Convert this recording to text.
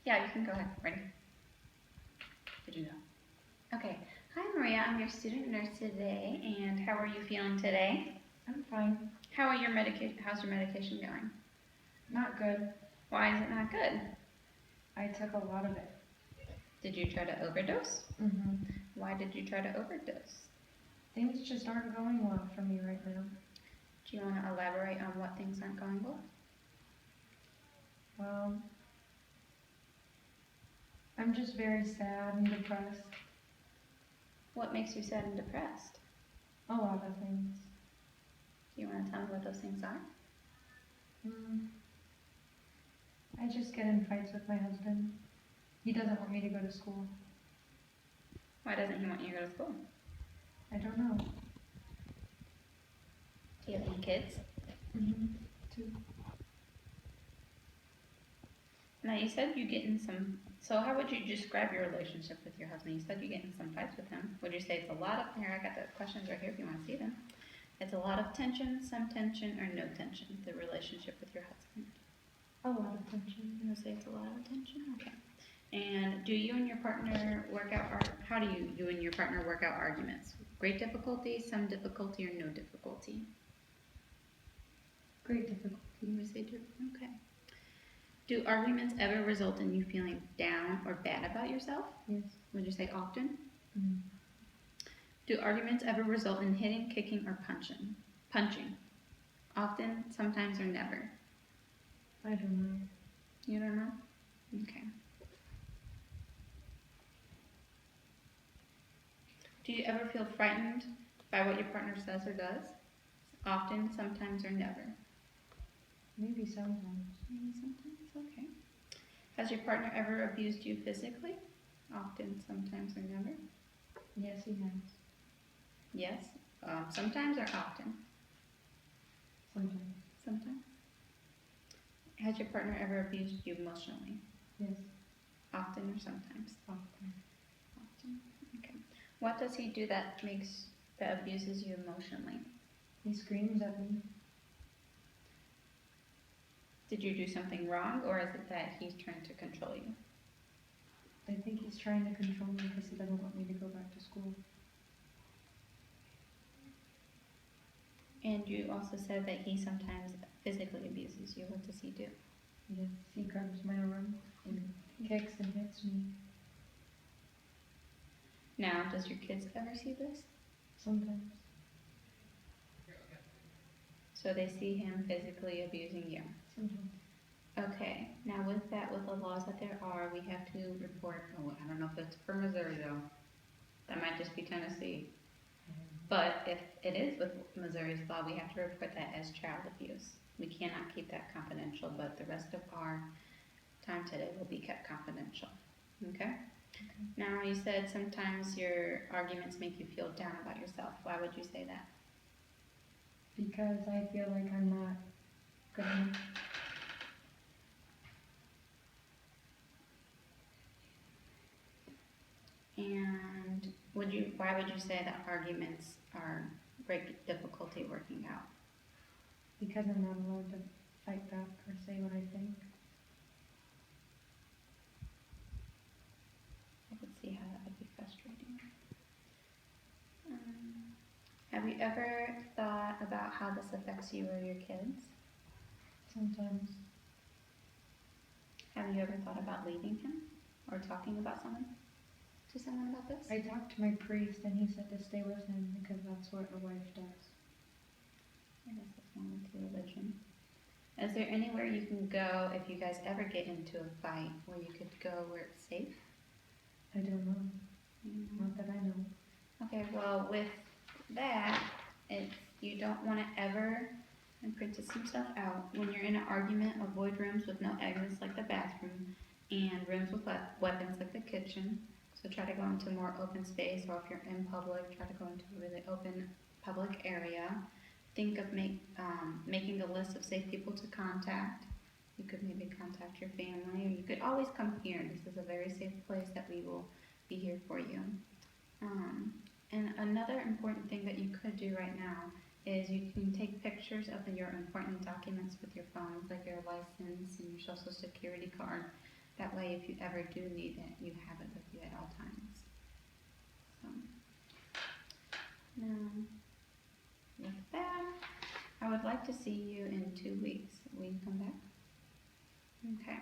Yeah, you can go ahead. Ready? Did you know? Okay. Hi, Maria. I'm your student nurse today, and how are you feeling today? I'm fine. How's your medication going? Not good. Why is it not good? I took a lot of it. Did you try to overdose? Mm-hmm. Why did you try to overdose? Things just aren't going well for me right now. Do you want to elaborate on what things aren't going well? Well, I'm just very sad and depressed. What makes you sad and depressed? A lot of things. Do you want to tell me what those things are? I just get in fights with my husband. He doesn't want me to go to school. Why doesn't he want you to go to school? I don't know. Do you have any kids? Mm-hmm. 2. Now you said you get in some, so how would you describe your relationship with your husband? You said you get in some fights with him. Would you say it's a lot of, here I got the questions right here if you want to see them. It's a lot of tension, some tension, or no tension, the relationship with your husband? A lot of tension. You would say it's a lot of tension? Okay. And do you and your partner work out, how do you and your partner work out arguments? Great difficulty, some difficulty, or no difficulty? Great difficulty. You would say okay. Do arguments ever result in you feeling down or bad about yourself? Yes. Would you say often? Mm-hmm. Do arguments ever result in hitting, kicking, or punching? Often, sometimes, or never? I don't know. You don't know? Okay. Do you ever feel frightened by what your partner says or does? Often, sometimes, or never? Maybe sometimes. Maybe sometimes, okay. Has your partner ever abused you physically? Often, sometimes, or never? Yes, he has. Yes? Sometimes or often? Sometimes. Sometimes? Has your partner ever abused you emotionally? Yes. Often or sometimes? Often. Often. Okay. What does he do that abuses you emotionally? He screams at me. Did you do something wrong, or is it that he's trying to control you? I think he's trying to control me because he doesn't want me to go back to school. And you also said that he sometimes physically abuses you. What does he do? Yes, he grabs my arm and kicks and hits me. Now, does your kids ever see this? Sometimes. So they see him physically abusing you? Sometimes. Okay, now with the laws that there are, we have to report, I don't know if it's for Missouri though. That might just be Tennessee. But if it is with Missouri's law, we have to report that as child abuse. We cannot keep that confidential, but the rest of our time today will be kept confidential. Okay? Now you said sometimes your arguments make you feel down about yourself. Why would you say that? Because I feel like I'm not good enough. And why would you say that arguments are great difficulty working out? Because I'm not allowed to fight back or say what I think. I could see how that would be frustrating. Have you ever thought about how this affects you or your kids? Sometimes. Have you ever thought about leaving him or talking about someone about this? I talked to my priest and he said to stay with him because that's what a wife does. I guess that's one with your religion. Is there anywhere you can go if you guys ever get into a fight where you could go where it's safe? I don't know. Not that I know. Okay, well with that, you don't want to ever, and print some stuff out, when you're in an argument, avoid rooms with no exits like the bathroom and rooms with weapons like the kitchen. So try to go into more open space, or if you're in public, try to go into a really open public area. Think of making a list of safe people to contact. You could maybe contact your family, or you could always come here. This is a very safe place that we will be here for you. And another important thing that you could do right now is you can take pictures of your important documents with your phone, like your license and your social security card. That way, if you ever do need it, you have it with you at all times. So, now, with that, I would like to see you in 2 weeks. Will you come back? Okay.